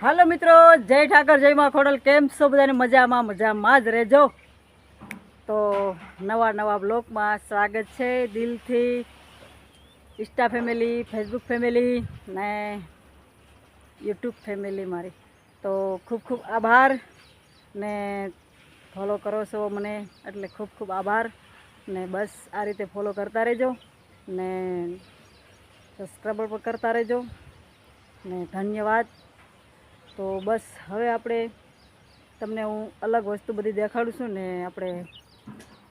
હાલો મિત્રો, જય ઠાકર, જય માં ખોડલ. કેમ છો બધાને? મજામાં જ રહેજો. તો નવા બ્લોગમાં સ્વાગત છે દિલથી. ઇન્સ્ટા ફેમિલી, ફેસબુક ફેમિલી ને યુટ્યુબ ફેમિલી મારી, તો ખૂબ આભાર ને ફોલો કરો છો મને, એટલે ખૂબ આભાર ને બસ આ રીતે ફોલો કરતા રહેજો ને સબસ્ક્રાઈબર પણ કરતા રહેજો ને ધન્યવાદ. તો બસ હવે આપણે તમને હું અલગ વસ્તુ બધી દેખાડું છું ને આપણે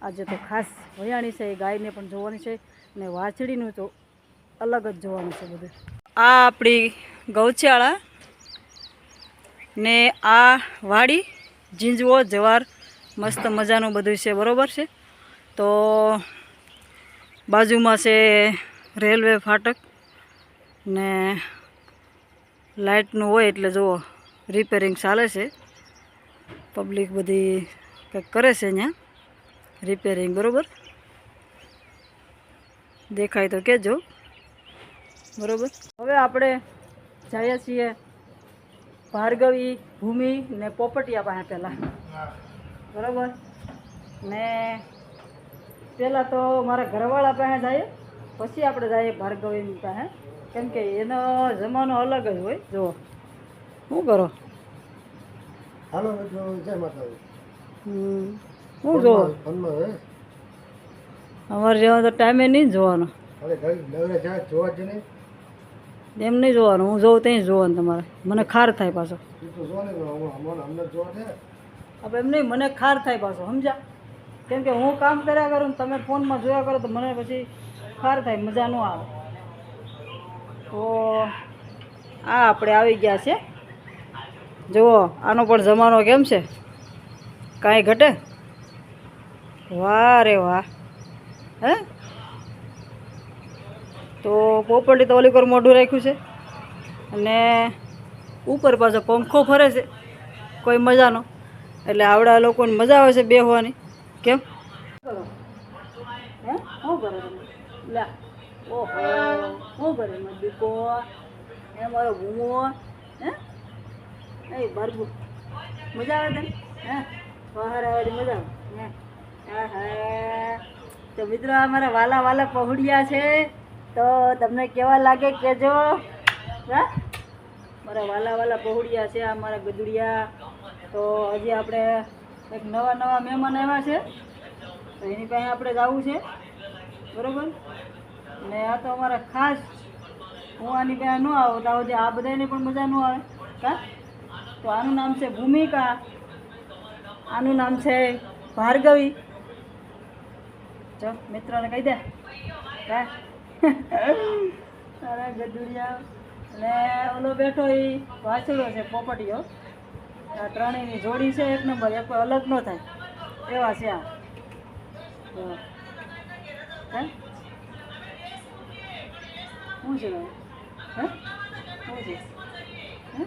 આજે તો ખાસ વયાણી છે, એ ગાયને પણ જોવાની છે ને વાછડીનું તો અલગ જ જોવાનું છે બધું. આ આપણી ગૌશાળા ને આ વાડી ઝીંઝવો જવાર મસ્ત મજાનું બધું છે, બરાબર છે. તો બાજુમાં છે રેલવે ફાટક ને લાઇટનું હોય એટલે જુઓ રિપેરિંગ ચાલે છે. પબ્લિક બધી કંઈક કરે છે અહીંયા રિપેરિંગ, બરાબર. દેખાય તો કહેજો, બરાબર. હવે આપણે જઈએ છીએ ભાર્ગવી, ભૂમિ ને પોપટિયા પાસે પહેલાં, બરાબર. ને પહેલાં તો મારા ઘરવાળા પાસે જઈએ, પછી આપણે જઈએ ભાર્ગવી પાસે, કેમ કે એનો જમાનો અલગ જ હોય. જુઓ શું કરો, હાલો જય માતા. શું જોવો? અમારે જેવા તો ટાઈમે નહીં જોવાનો, એમ નહીં જોવાનું. હું જોઉં ત્યાં જોવાનું તમારે. મને ખાર થાય પાછો. આપણે એમ નહીં, મને ખાર થાય પાછો, સમજ્યા? કેમ કે હું કામ કર્યા કરું ને તમે ફોનમાં જોયા કરો તો મને પછી ખાર થાય, મજા ન આવે. તો આ આપણે આવી ગયા છે. જુઓ આનો પણ જમાનો કેમ છે, કાંઈ ઘટે? વાહ રે વાહ. હે તો પોપટી તો ઓલી પર મોઢું રાખ્યું છે અને ઉપર પાછો પંખો ફરે છે કોઈ મજાનો, એટલે આવડા લોકોને મજા આવે છે બેસવાની. કેમ કરો? હે શું કરો તમે? લે ઓહો, શું કરે મારો દીકો? હે મારો ભૂમો? હે એ બારબુ મજા આવે તને? હે બહાર આવે મજા આવે? હા હા. તો મિત્રો અમારા વાલા પહોળિયા છે, તો તમને કેવા લાગે કહેજો. હા મારા વાલા પહોળિયા છે, આ મારા ગદુડિયા. તો હજી આપણે એક નવા મહેમાન આવ્યા છે, તો એની પાસે આપણે જવું છે, બરાબર. ને આ તો અમારા ખાસ, હું આની પાસે ન આવું તો સુધી આ બધાને પણ મજા ન આવે. હા તો આનું નામ છે ભૂમિકા, આનું નામ છે ભાર્ગવી. ચો મિત્રોને કહી દે. હા અરે ગદુડિયા. અને ઓલો બેઠો એ વાછડો છે પોપટીઓ. આ ત્રણેયની જોડી છે એક નંબર, એક અલગ ન થાય એવા છે આ. હે શું છે? હે શું છે? હે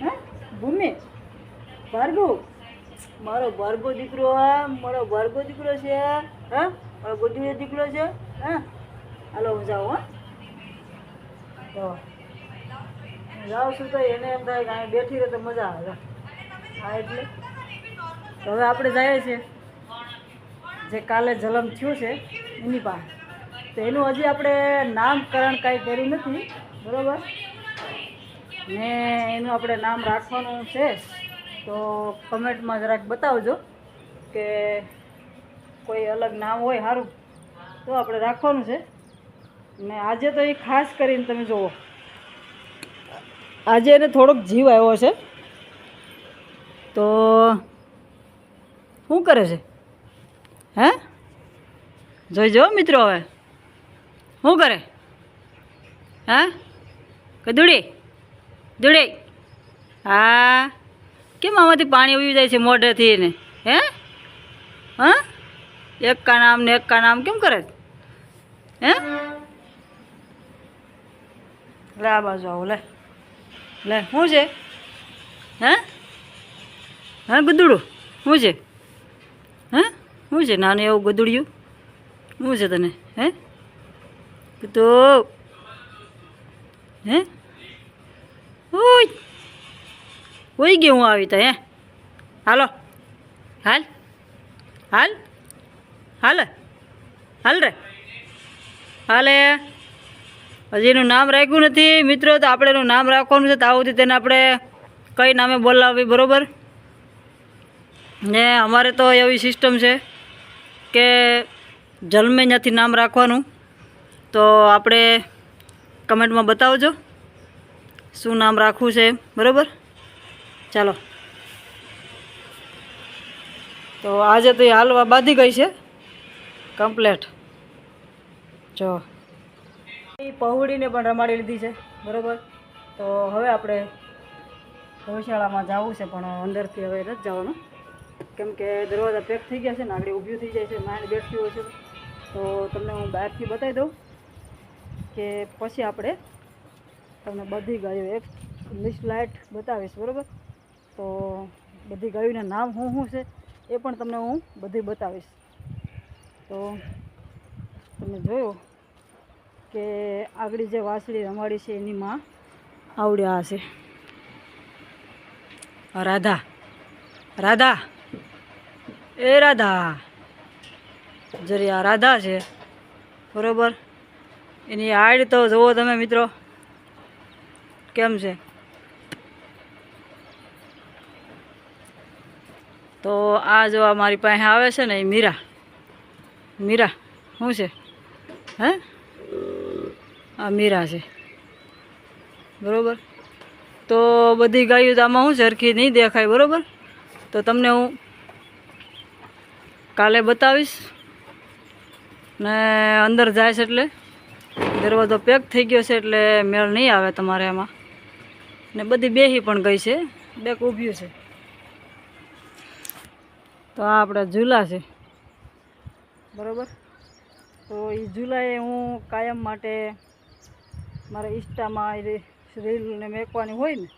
હે ભૂમિ, ભાર્ગવ, મારો ભાર્ગવ દીકરો, મારો ભાર્ગવ દીકરો છે. હા મારો ગોદીયો દીકરો છે. હા હાલો હું જાઉં. હા તો જાઉં છું તો એને એમ થાય કે અહીં બેઠી રહે તો મજા આવે. હા એટલે તો હવે આપણે જઈએ છીએ જે કાલે જલમ થયું છે એની પાસે. તો એનું હજી આપણે નામકરણ કાંઈ કર્યું નથી, બરાબર. ને એનું આપણે નામ રાખવાનું છે, તો કમેન્ટમાં જરાક બતાવજો કે કોઈ અલગ નામ હોય સારું તો આપણે રાખવાનું છે. ને આજે તો એ ખાસ કરીને તમે જુઓ, આજે એને થોડોક જીવ આવ્યો છે. તો શું કરે છે? હે જોઈજો મિત્રો. હવે શું કરે? હા કદુડી દુડી. હા કેમ આમાંથી પાણી ઉડી જાય છે મોઢેથી ને? હે હા એક કા નામ ને એક કા નામ કેમ કરે? હે લે આ બાજુ આવો. લે લે શું છે? હે હા ગદુડું શું છે? હે શું છે નાનું એવું ગદુડિયું? શું છે તને? હે તો હે ઓય ઓય ગયો હું આવી તો હે હાલો હાલ હાલ હાલ હાલ રે હાલે હજી એનું નામ રાખ્યું નથી મિત્રો તો આપણે એનું નામ રાખવાનું છે તો આવું તેને આપણે કઈ નામે બોલાવવી બરાબર ને અમારે તો એવી સિસ્ટમ છે કે જન્મે ત્યાંથી નામ રાખવાનું તો આપણે કમેન્ટમાં બતાવજો શું નામ રાખવું છે બરાબર ચાલો તો આજે તો એ હાલવા બાંધી ગઈ છે કમ્પ્લેટ જો એ પહોળીને પણ રમાડી લીધી છે બરાબર તો હવે આપણે ગૌશાળામાં જવું છે પણ અંદરથી હવે નથી જવાનું કેમ કે દરવાજા પેક થઈ ગયા છે ને આગળ ઊભી થઈ જાય છે માઇન્ડ બેઠી હોય છે તો તમને હું બહારથી બતાવી દઉં કે પછી આપણે તમને બધી ગાયો એક લિસ્ટ લાઇટ બતાવીશ બરાબર તો બધી ગાયોના નામ શું છે એ પણ તમને હું બધી બતાવીશ તો તમે જોયો કે આગળ જે વાસળી રમાડી છે એની માં આવડ્યા હશે રાધા રાધા એ રાધા જરી આ રાધા છે બરાબર એની હાઈટ તો જુઓ તમે મિત્રો કેમ છે તો આ જો મારી પાસે આવે છે ને એ મીરા મીરા શું છે હે આ મીરા છે બરાબર તો બધી ગાયો તો આમાં હું સરખી નહીં દેખાય બરાબર તો તમને હું કાલે બતાવીશ ને અંદર જાય છે એટલે દરવાજો પેક થઈ ગયો છે એટલે મેળ નહીં આવે તમારે એમાં ને બધી બેહી પણ ગઈ છે બેક ઊભ્યું છે તો આ આપણા ઝૂલા છે બરાબર તો એ ઝૂલાએ હું કાયમ માટે મારા ઇન્સ્ટામાં રીલને મેકવાની હોય ને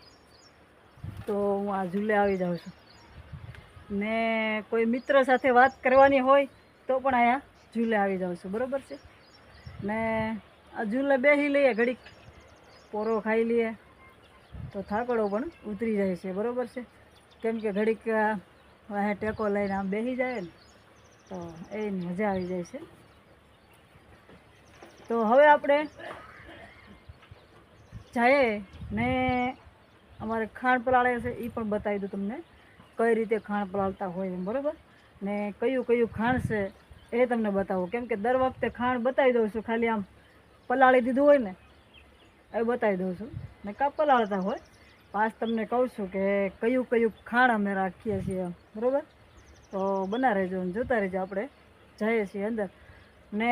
તો હું આ ઝૂલે આવી જાઉં છું ને કોઈ મિત્ર સાથે વાત કરવાની હોય તો પણ અહીંયા ઝૂલે આવી જાઉં છું બરાબર છે ને આ ઝૂલે બેસી લઈએ ઘડીક પોરો ખાઈ લઈએ તો થાકડો પણ ઉતરી જાય છે બરાબર છે કેમ કે ઘડીક વાહે ટેકો લઈને આમ બેસી જાય ને તો એ મજા આવી જાય છે તો હવે આપણે જઈએ ને અમારે ખાંડ પલાળે છે એ પણ બતાવી દઉં તમને કઈ રીતે ખાંડ પલાળતા હોય એમ બરાબર ને કયું કયું ખાંડ છે એ તમને બતાવું કેમ કે દર વખતે ખાંડ બતાવી દઉં છું ખાલી આમ પલાળી દીધું હોય ને એ બતાવી દઉં છું ને કાં પલાળતા હોય પાછ તમને કહું છું કે કયું કયું ખાંડ અમે રાખીએ છીએ બરાબર તો બના રહેજો ને જોતા રહેજો આપણે જઈએ છીએ અંદર ને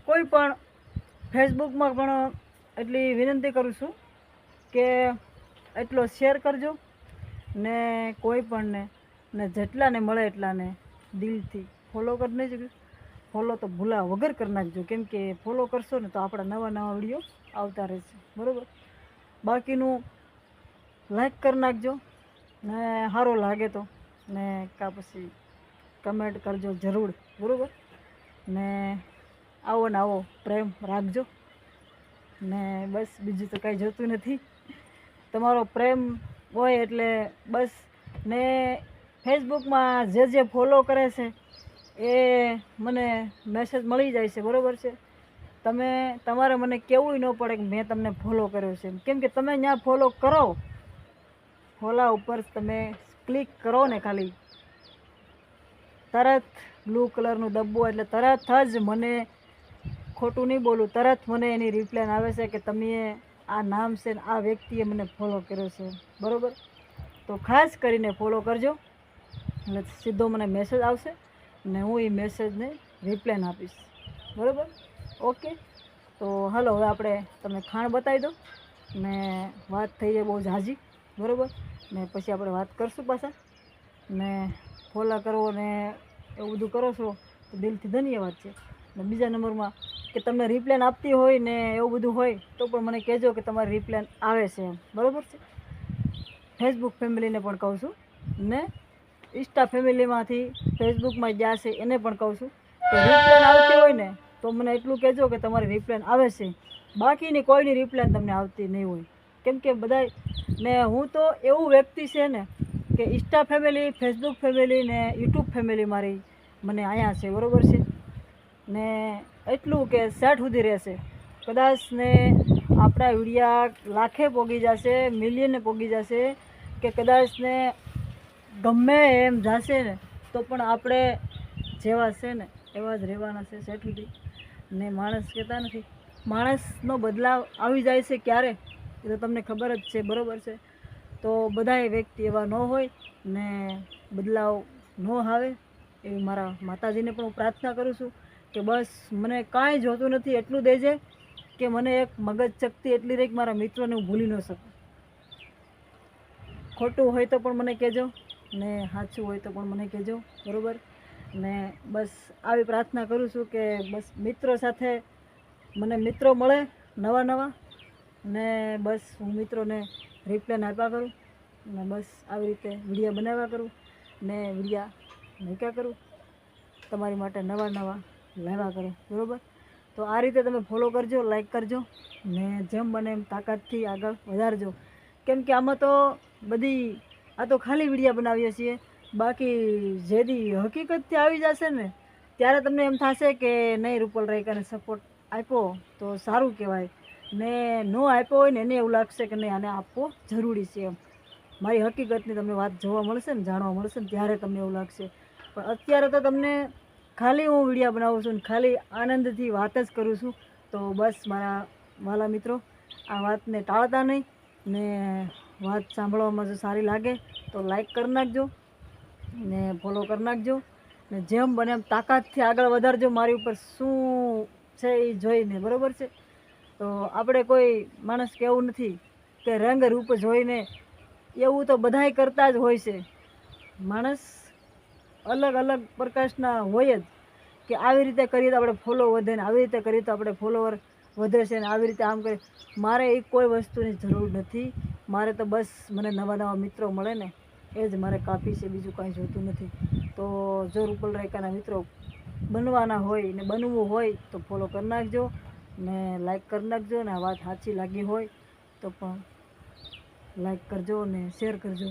કોઈ પણ ફેસબુકમાં પણ એટલી વિનંતી કરું છું કે એટલો શેર કરજો ને કોઈ પણને ને જેટલાને મળે એટલાને દિલથી ફોલો કરી નાખજો ફોલો તો ભૂલા વગર કરી નાખજો કેમ કે ફોલો કરશો ને તો આપણા નવા નવા વિડીયો આવતા રહેશે બરાબર બાકીનું લાઈક કરી નાખજો ને સારો લાગે તો ને કાં પછી કમેન્ટ કરજો જરૂર બરાબર ને આવો ને આવો પ્રેમ રાખજો ને બસ બીજું તો કાંઈ જોતું નથી તમારો પ્રેમ હોય એટલે બસ ને ફેસબુકમાં જે ફોલો કરે છે એ મને મેસેજ મળી જાય છે બરાબર છે તમારે મને કહેવું ન પડે કે મેં તમને ફોલો કર્યો છે કેમ કે તમે ત્યાં ફોલો કરો ફોલા ઉપર તમે ક્લિક કરો ને ખાલી તરત બ્લુ કલરનું ડબ્બો એટલે તરત જ મને ખોટું નહીં બોલું તરત મને એની રિપ્લાય આવે છે કે તમે આ નામ છે ને આ વ્યક્તિએ મને ફોલો કર્યો છે બરાબર તો ખાસ કરીને ફોલો કરજો એટલે સીધો મને મેસેજ આવશે ને હું એ મેસેજને રિપ્લાય આપીશ બરાબર ઓકે તો હાલો હવે આપણે તમને ખાણ બતાવી દો ને વાત થઈ જાય બહુ ઝાઝી બરાબર ને પછી આપણે વાત કરશું પાછા ને ફોલા કરવો ને એવું બધું કરો છો તો દિલથી ધન્યવાદ છે ને બીજા નંબરમાં કે તમે રિપ્લાય આપતી હોય ને એવું બધું હોય તો પણ મને કહેજો કે તમારી રિપ્લાય આવે છે એમ બરાબર છે ફેસબુક ફેમિલીને પણ કહું છું ને ઇન્સ્ટા ફેમિલીમાંથી ફેસબુકમાં ગયા છે એને પણ કહું છું કે રિપ્લાય આવતી હોય ને તો મને એટલું કહેજો કે તમારી રિપ્લાય આવે છે. બાકીની કોઈની રિપ્લાય તમને આવતી નહીં હોય, કેમ કે બધા ને હું તો એવું વ્યક્તિ છે ને કે ઇન્સ્ટા ફેમિલી, ફેસબુક ફેમિલી ને યુટ્યુબ ફેમિલી મારી મને અહીંયા છે, બરાબર છે ને. એટલું કે સેટ સુધી રહેશે. કદાચ ને આપણા વિડીયા લાખે પોગી જશે, મિલિયને પોગી જશે, કે કદાચ ને ગમે એમ જશે ને તો પણ આપણે જેવા છે ને એવા જ રહેવાના છે સેટ સુધી. ને માણસ કહેતા નથી, માણસનો બદલાવ આવી જાય છે ક્યારે એ તો તમને ખબર જ છે, બરાબર છે. તો બધાય વ્યક્તિ એવા ન હોય ને બદલાવ ન આવે એવી મારા માતાજીને પણ હું પ્રાર્થના કરું છું કે બસ મને કાંઈ જોતું નથી, એટલું દેજે કે મને એક મગજ શક્તિ એટલી રહી કે મારા મિત્રોને હું ભૂલી ન શકું. ખોટું હોય તો પણ મને કહેજો ને સાચું હોય તો પણ મને કહેજો, બરાબર ને. બસ આવી પ્રાર્થના કરું છું કે બસ મિત્રો સાથે મને મિત્રો મળે નવા નવા ને બસ હું મિત્રોને રિપ્લાય આપ્યા કરું ને બસ આવી રીતે વિડીયા બનાવ્યા કરું ને વિડીયા મૂક્યા કરું, તમારી માટે નવા નવા લાવ્યા કરું, બરાબર. તો આ રીતે તમે ફોલો કરજો, લાઈક કરજો ને જેમ બને એમ તાકાતથી આગળ વધારજો, કેમ કે આમાં તો બધી આ તો ખાલી વિડીયા બનાવીએ છીએ. બાકી જેદી હકીકતથી આવી જશે ને ત્યારે તમને એમ થશે કે નહીં રૂપલ રાયકાને સપોર્ટ આપ્યો તો સારું કહેવાય, ને ન આપ્યો હોય ને એને એવું લાગશે કે નહીં આને આપવો જરૂરી છે એમ. મારી હકીકતની તમને વાત જોવા મળશે ને જાણવા મળશે ને ત્યારે તમને એવું લાગશે. પણ અત્યારે તો તમને ખાલી હું વિડીયા બનાવું છું ને ખાલી આનંદથી વાત જ કરું છું. તો બસ મારા વાલા મિત્રો આ વાતને ટાળતા નહીં ને વાત સાંભળવામાં જો સારી લાગે તો લાઈક કરી નાખજો ને ફોલો કરી નાખજો ને જેમ બને એમ તાકાતથી આગળ વધારજો મારી ઉપર શું છે એ જોઈને, બરાબર છે. તો આપણે કોઈ માણસ કેવું નથી કે રંગ રૂપ જોઈને, એવું તો બધાય કરતા જ હોય છે. માણસ અલગ અલગ પ્રકારના હોય જ કે આવી રીતે કરીએ તો આપણે ફોલો વધે ને આવી રીતે કરીએ તો આપણે ફોલોવર વધે છે ને આવી રીતે આમ કરીએ. મારે એ કોઈ વસ્તુની જરૂર નથી. મારે તો બસ મને નવા નવા મિત્રો મળે ને એ જ મારે કાફી છે, બીજું કાંઈ જોતું નથી. તો જો રૂપલ રાયકાના મિત્રો બનવાના હોય ને બનવું હોય તો ફોલો કરી નાખજો ને લાઈક કરી નાખજો ને આ વાત સાચી લાગી હોય તો પણ લાઈક કરજો ને શેર કરજો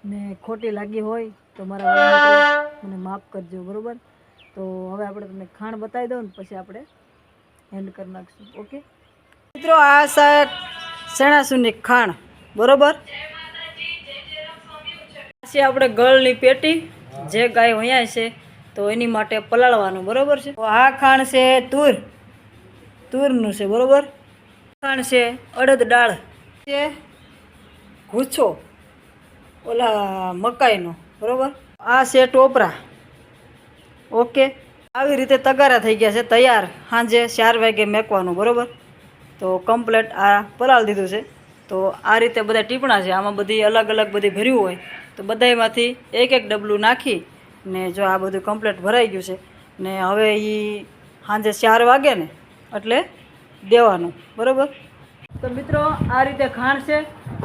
ને ખોટી લાગી હોય તો મારા મિત્રો મને માફ કરજો, બરાબર. તો હવે આપણે તમને ખાણ બતાવી દઉં ને પછી આપણે એન્ડ કરી નાખશું. ઓકે મિત્રો, આ શાક ચણાસુની ખાણ, બરાબર છે. આપણે ગળની પેટી જે ગાય વયા છે તો એની માટે પલાળવાનું, બરાબર છે. તો આ ખાણ છે તુરનું છે, બરાબર. ખાણ છે અડદ દાળ છે, ગુચ્છો ઓલા મકાઈનો, બરાબર. આ છે ટોપરા. ઓકે, આવી રીતે તગારા થઈ ગયા છે તૈયાર, સાંજે 4 વાગે મેકવાનું, બરાબર. તો કમ્પ્લેટ આ પલાળી દીધું છે. તો આ રીતે બધા ટીપણા છે, આમાં બધી અલગ અલગ બધી ભર્યું હોય તો બધામાંથી એક એક ડબલું નાખી ને જો આ બધું કમ્પ્લેટ ભરાઈ ગયું છે ને હવે એ સાંજે 4 વાગે ને એટલે દેવાનું, બરાબર. તો મિત્રો આ રીતે ખાંડ છે.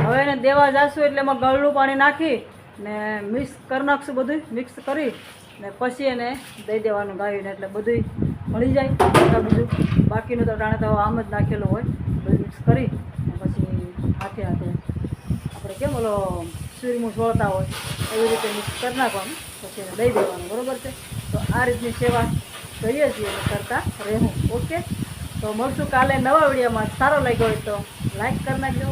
હવે એને દેવા જઈશું એટલે એમાં ગળનું પાણી નાખી ને મિક્સ કરી નાખશું, બધું મિક્સ કરી ને પછી એને દઈ દેવાનું ગાવીને એટલે બધું મળી જાય. બધું બાકીનું તો ટાણે તો આમ જ નાખેલું હોય, બધું મિક્સ કરી પછી હાથે હાથે આપણે કેમ ઓલો સૂરમું છોડતા હોય એવી રીતે મિક્સ કરી નાખવાનું પછી એને દઈ દેવાનું, બરાબર છે. તો આ રીતની સેવા કરીએ છીએ કરતા રહેવું. ઓકે, તો મળશું કાલે નવા વિડીયોમાં. સારો લાગ્યો હોય તો લાઈક કરી નાખજો,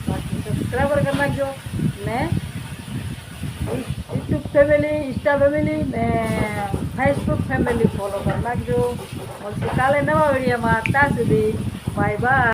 બાકી સબસ્ક્રાઈબર કરી નાખજો ને યુટ્યુબ ફેમિલી, ઇન્સ્ટા ફેમિલી ને ફેસબુક ફેમિલી ફોલો કરી નાખજો. મળશું કાલે નવા વિડીયોમાં. ત્યાં સુધી બાય બાય.